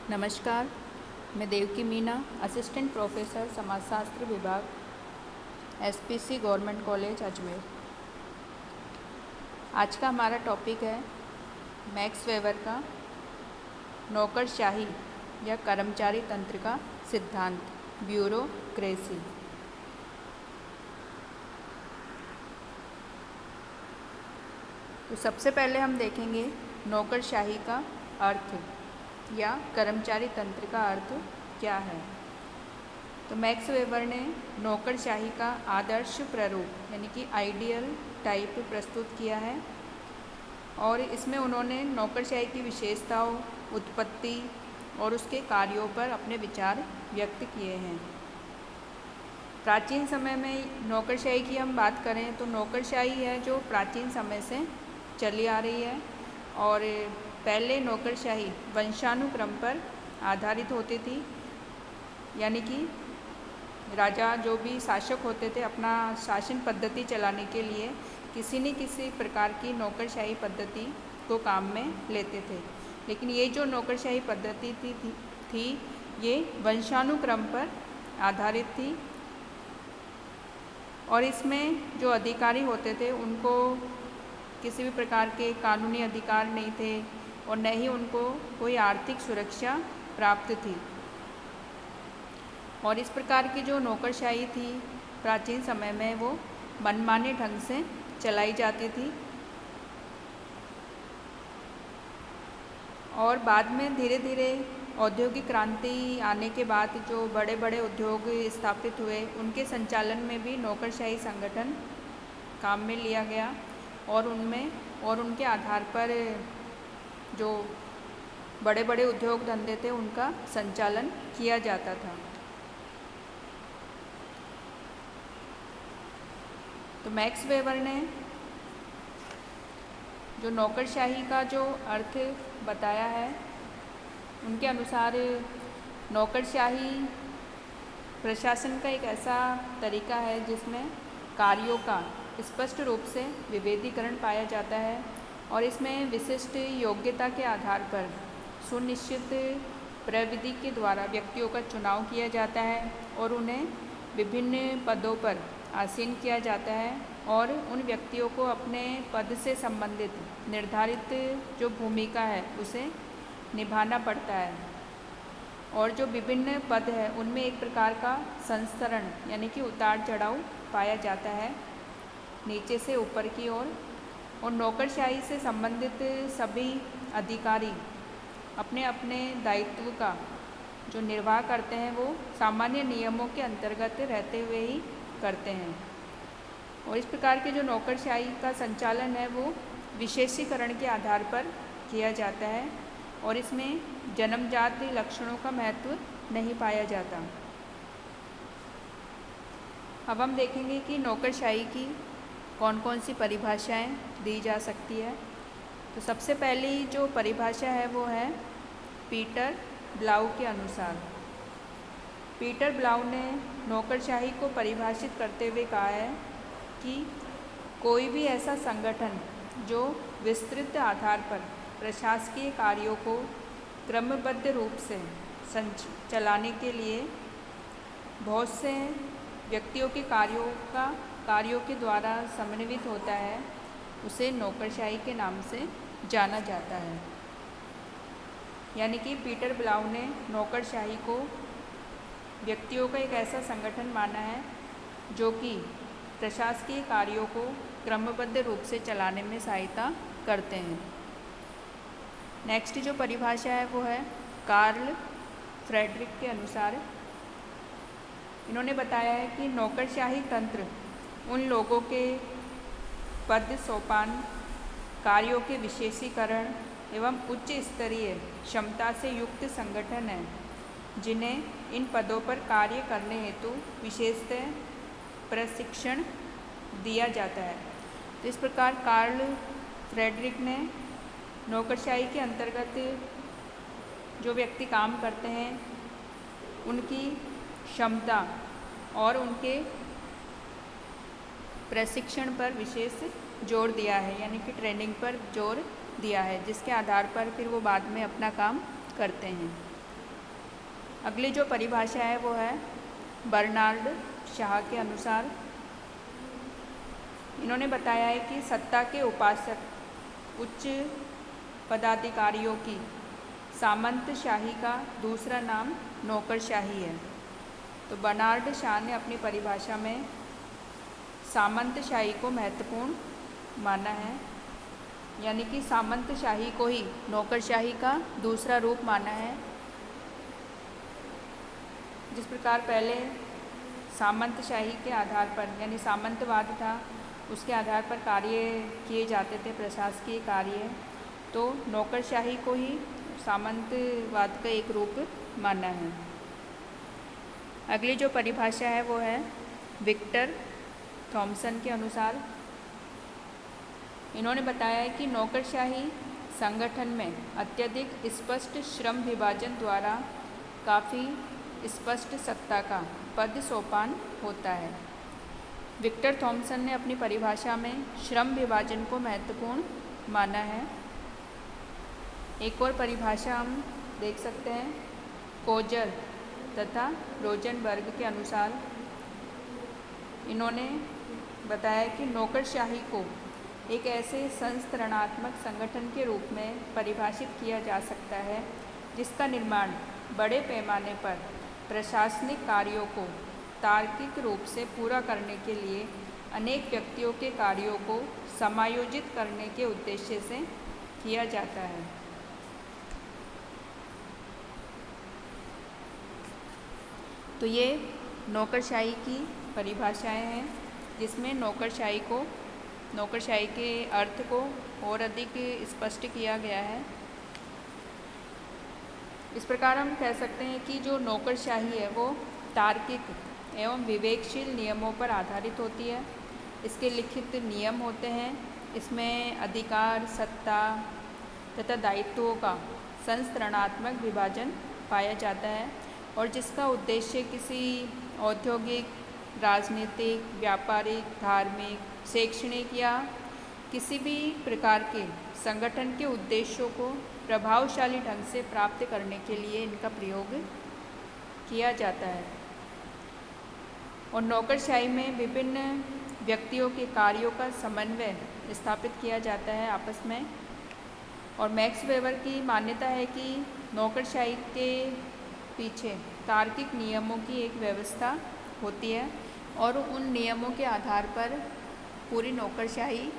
नमस्कार, मैं Devaki Meena, assistant professor समाजशास्त्र विभाग एसपीसी गवर्नमेंट कॉलेज अजमेर। आज का हमारा टॉपिक है मैक्स वेबर का नौकरशाही या कर्मचारी तंत्र का सिद्धांत, ब्यूरोक्रेसी। तो सबसे पहले हम देखेंगे नौकरशाही का अर्थ या कर्मचारी तंत्र का अर्थ क्या है। तो मैक्स वेबर ने नौकरशाही का आदर्श प्रारूप यानी कि आइडियल टाइप प्रस्तुत किया है और इसमें उन्होंने नौकरशाही की विशेषताओं, उत्पत्ति और उसके कार्यों पर अपने विचार व्यक्त किए हैं। प्राचीन समय में नौकरशाही की हम बात करें तो नौकरशाही है जो प्राचीन समय से चली आ रही है और पहले नौकरशाही वंशानुक्रम पर आधारित होती थी, यानी कि राजा जो भी शासक होते थे अपना शासन पद्धति चलाने के लिए किसी न किसी प्रकार की नौकरशाही पद्धति को काम में लेते थे। लेकिन ये जो नौकरशाही पद्धति थी ये वंशानुक्रम पर आधारित थी और इसमें जो अधिकारी होते थे उनको किसी भी प्रकार के कानूनी अधिकार नहीं थे और न ही उनको कोई आर्थिक सुरक्षा प्राप्त थी। और इस प्रकार की जो नौकरशाही थी प्राचीन समय में वो मनमाने ढंग से चलाई जाती थी और बाद में धीरे धीरे औद्योगिक क्रांति आने के बाद जो बड़े बड़े उद्योग स्थापित हुए उनके संचालन में भी नौकरशाही संगठन काम में लिया गया और उनके आधार पर जो बड़े बड़े उद्योग धंधे थे उनका संचालन किया जाता था। तो मैक्स वेबर ने जो नौकरशाही का जो अर्थ बताया है उनके अनुसार नौकरशाही प्रशासन का एक ऐसा तरीका है जिसमें कार्यों का स्पष्ट रूप से विभेदीकरण पाया जाता है और इसमें विशिष्ट योग्यता के आधार पर सुनिश्चित प्रविधि के द्वारा व्यक्तियों का चुनाव किया जाता है और उन्हें विभिन्न पदों पर आसीन किया जाता है और उन व्यक्तियों को अपने पद से संबंधित निर्धारित जो भूमिका है उसे निभाना पड़ता है और जो विभिन्न पद है उनमें एक प्रकार का संस्तरण यानी कि उतार चढ़ाव पाया जाता है नीचे से ऊपर की ओर और नौकरशाही से संबंधित सभी अधिकारी अपने अपने दायित्व का जो निर्वाह करते हैं वो सामान्य नियमों के अंतर्गत रहते हुए ही करते हैं और इस प्रकार के जो नौकरशाही का संचालन है वो विशेषीकरण के आधार पर किया जाता है और इसमें जन्मजात लक्षणों का महत्व नहीं पाया जाता। अब हम देखेंगे कि नौकरशाही की कौन कौन सी परिभाषाएं दी जा सकती है। तो सबसे पहली जो परिभाषा है वो है पीटर ब्लाउ के अनुसार। पीटर ब्लाउ ने नौकरशाही को परिभाषित करते हुए कहा है कि कोई भी ऐसा संगठन जो विस्तृत आधार पर प्रशासकीय कार्यों को क्रमबद्ध रूप से चलाने के लिए बहुत से व्यक्तियों के कार्यों के द्वारा समन्वित होता है उसे नौकरशाही के नाम से जाना जाता है। यानी कि पीटर ब्लाउ ने नौकरशाही को व्यक्तियों का एक ऐसा संगठन माना है जो कि प्रशासकीय कार्यों को क्रमबद्ध रूप से चलाने में सहायता करते हैं। नेक्स्ट जो परिभाषा है वो है कार्ल फ्रेडरिक के अनुसार। इन्होंने बताया है कि नौकरशाही तंत्र उन लोगों के पद सोपान, कार्यों के विशेषीकरण एवं उच्च स्तरीय क्षमता से युक्त संगठन है जिन्हें इन पदों पर कार्य करने हेतु विशेषतः प्रशिक्षण दिया जाता है। तो इस प्रकार कार्ल फ्रेडरिक ने नौकरशाही के अंतर्गत जो व्यक्ति काम करते हैं उनकी क्षमता और उनके प्रशिक्षण पर विशेष जोर दिया है, यानी कि ट्रेनिंग पर जोर दिया है, जिसके आधार पर फिर वो बाद में अपना काम करते हैं। अगली जो परिभाषा है वो है बर्नार्ड शाह के अनुसार। इन्होंने बताया है कि सत्ता के उपासक उच्च पदाधिकारियों की सामंतशाही का दूसरा नाम नौकरशाही है। तो बर्नार्ड शाह ने अपनी परिभाषा में सामंतशाही को महत्वपूर्ण माना है, यानी कि सामंतशाही को ही नौकरशाही का दूसरा रूप माना है। जिस प्रकार पहले सामंतशाही के आधार पर यानी सामंतवाद था, उसके आधार पर कार्य किए जाते थे प्रशासकीय कार्य, तो नौकरशाही को ही सामंतवाद का एक रूप माना है। अगली जो परिभाषा है वो है विक्टर थॉमसन के अनुसार। इन्होंने बताया है कि नौकरशाही संगठन में अत्यधिक स्पष्ट श्रम विभाजन द्वारा काफ़ी स्पष्ट सत्ता का पद सोपान होता है। विक्टर थॉमसन ने अपनी परिभाषा में श्रम विभाजन को महत्वपूर्ण माना है। एक और परिभाषा हम देख सकते हैं कोजर तथा रोजनबर्ग के अनुसार। इन्होंने बताया कि नौकरशाही को एक ऐसे संस्तरणात्मक संगठन के रूप में परिभाषित किया जा सकता है जिसका निर्माण बड़े पैमाने पर प्रशासनिक कार्यों को तार्किक रूप से पूरा करने के लिए अनेक व्यक्तियों के कार्यों को समायोजित करने के उद्देश्य से किया जाता है। तो ये नौकरशाही की परिभाषाएं हैं जिसमें नौकरशाही के अर्थ को और अधिक स्पष्ट किया गया है। इस प्रकार हम कह सकते हैं कि जो नौकरशाही है वो तार्किक एवं विवेकशील नियमों पर आधारित होती है। इसके लिखित नियम होते हैं। इसमें अधिकार, सत्ता तथा दायित्वों का संस्तरणात्मक विभाजन पाया जाता है और जिसका उद्देश्य किसी औद्योगिक, राजनीतिक, व्यापारिक, धार्मिक, शैक्षणिक या किसी भी प्रकार के संगठन के उद्देश्यों को प्रभावशाली ढंग से प्राप्त करने के लिए इनका प्रयोग किया जाता है। और नौकरशाही में विभिन्न व्यक्तियों के कार्यों का समन्वय स्थापित किया जाता है आपस में। और मैक्स वेबर की मान्यता है कि नौकरशाही के पीछे तार्किक नियमों की एक व्यवस्था होती है और उन नियमों के आधार पर पूरी नौकरशाही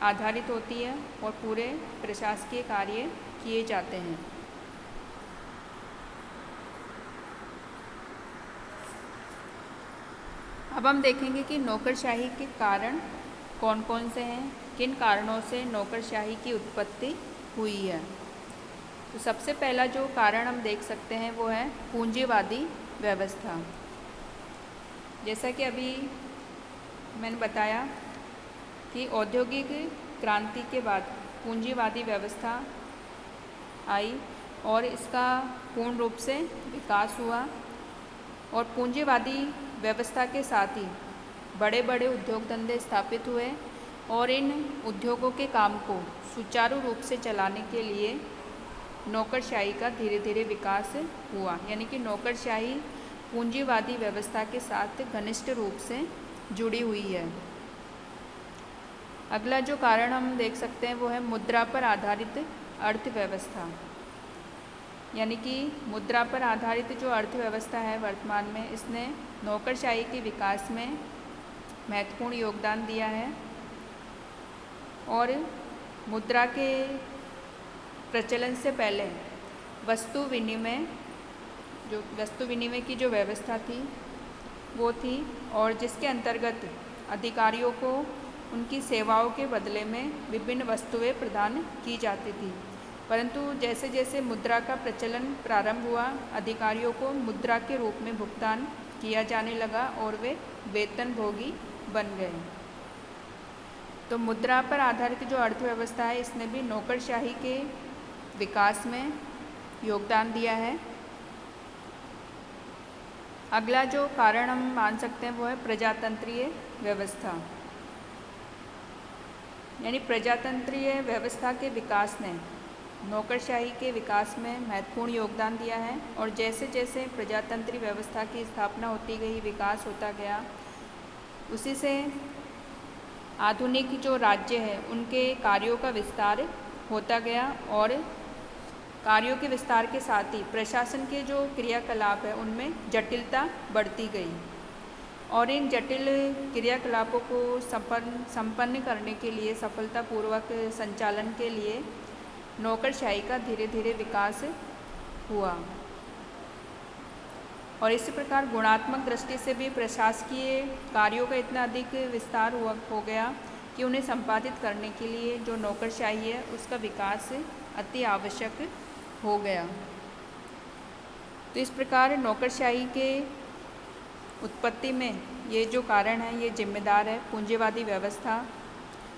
आधारित होती है और पूरे प्रशासकीय कार्य किए जाते हैं। अब हम देखेंगे कि नौकरशाही के कारण कौन कौन से हैं, किन कारणों से नौकरशाही की उत्पत्ति हुई है। तो सबसे पहला जो कारण हम देख सकते हैं वो है पूंजीवादी व्यवस्था। जैसा कि अभी मैंने बताया कि औद्योगिक क्रांति के बाद पूंजीवादी व्यवस्था आई और इसका पूर्ण रूप से विकास हुआ और पूंजीवादी व्यवस्था के साथ ही बड़े बड़े उद्योग धंधे स्थापित हुए और इन उद्योगों के काम को सुचारू रूप से चलाने के लिए नौकरशाही का धीरे धीरे विकास हुआ। यानी कि नौकरशाही पूंजीवादी व्यवस्था के साथ घनिष्ठ रूप से जुड़ी हुई है। अगला जो कारण हम देख सकते हैं वो है मुद्रा पर आधारित अर्थव्यवस्था। यानी कि मुद्रा पर आधारित जो अर्थव्यवस्था है वर्तमान में, इसने नौकरशाही के विकास में महत्वपूर्ण योगदान दिया है और मुद्रा के प्रचलन से पहले वस्तु विनिमय की जो व्यवस्था थी वो थी और जिसके अंतर्गत अधिकारियों को उनकी सेवाओं के बदले में विभिन्न वस्तुएं प्रदान की जाती थी। परंतु जैसे जैसे मुद्रा का प्रचलन प्रारंभ हुआ, अधिकारियों को मुद्रा के रूप में भुगतान किया जाने लगा और वे वेतनभोगी बन गए। तो मुद्रा पर आधारित जो अर्थव्यवस्था है इसने भी नौकरशाही के विकास में योगदान दिया है। अगला जो कारण हम मान सकते हैं वो है प्रजातंत्रीय व्यवस्था। यानी प्रजातंत्रीय व्यवस्था के विकास ने नौकरशाही के विकास में महत्वपूर्ण योगदान दिया है और जैसे जैसे प्रजातंत्री व्यवस्था की स्थापना होती गई, विकास होता गया, उसी से आधुनिक जो राज्य है उनके कार्यों का विस्तार होता गया और कार्यों के विस्तार के साथ ही प्रशासन के जो क्रियाकलाप है उनमें जटिलता बढ़ती गई और इन जटिल क्रियाकलापों को संपन्न करने के लिए, सफलतापूर्वक संचालन के लिए नौकरशाही का धीरे धीरे विकास हुआ। और इसी प्रकार गुणात्मक दृष्टि से भी प्रशासकीय कार्यों का इतना अधिक विस्तार हो गया कि उन्हें संपादित करने के लिए जो नौकरशाही है उसका विकास अति आवश्यक हो गया। तो इस प्रकार नौकरशाही के उत्पत्ति में ये जो कारण है, ये जिम्मेदार है पूंजीवादी व्यवस्था,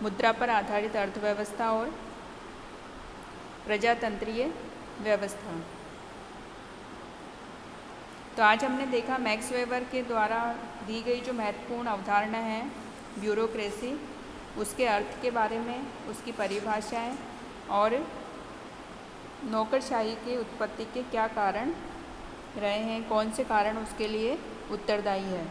मुद्रा पर आधारित अर्थव्यवस्था और प्रजातंत्रीय व्यवस्था। तो आज हमने देखा मैक्स वेबर के द्वारा दी गई जो महत्वपूर्ण अवधारणा है ब्यूरोक्रेसी, उसके अर्थ के बारे में, उसकी परिभाषाएं और नौकरशाही के उत्पत्ति के क्या कारण रहे हैं, कौन से कारण उसके लिए उत्तरदायी है।